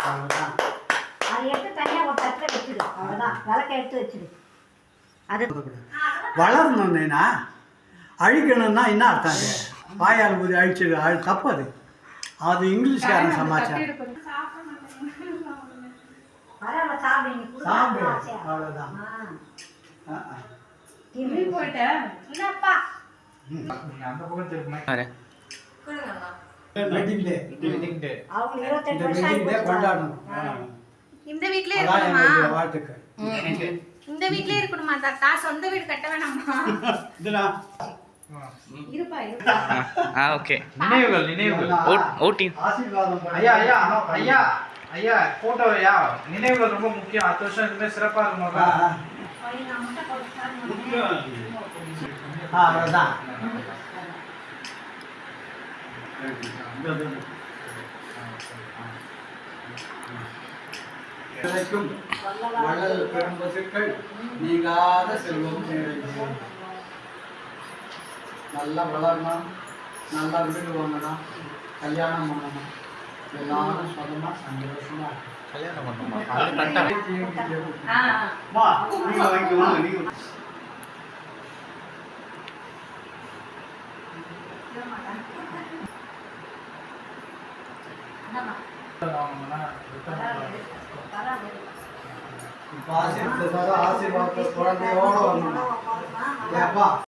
அவ்வளோதான். அதை எடுத்து தனியாக ஒரு தட்டில் வச்சுடு. அவ்வளோதான். விளக்க எடுத்து வச்சுடு. அது வளரணும்னா அழிக்கணும்னா என்ன அர்த்தம்? அது வாயால் ஊதி அழிச்சிடு. தப்பு அது. அது இங்கிலீஷ்காரன் சமாச்சாரம். அவ்வளோதான். இந்த வீட்லயே இருக்கணுமா? வாழ்த்துக்கள். இந்த வீட்லயே இருக்கணுமா தாத்தா? சொந்த வீடு கட்ட வேணாமா? இருப்பா இருப்பா. ஓகே. நினைவுகள் ஓட்டி. ஐயா ஐயா ஐயா ஐயா போட்டோ ஐயா, நினைவுகள் ரொம்ப முக்கியம். அடுத்த வருஷம் இதுமே சிறப்பா இருக்கணும்ல. அவ்வளோதான். வள்ளல் பெரும்பசுக்கள் நீங்காத செல்வம் சேரும். நல்லா வளரணும், நல்லா வீடு வாங்கணும், கல்யாணம் பண்ணணும், எல்லாரும் சொந்தமா சந்தோஷமா கல்யாணம் பண்ணுமா? ஆசீர்வாதம் குழந்தையோட வரணும்.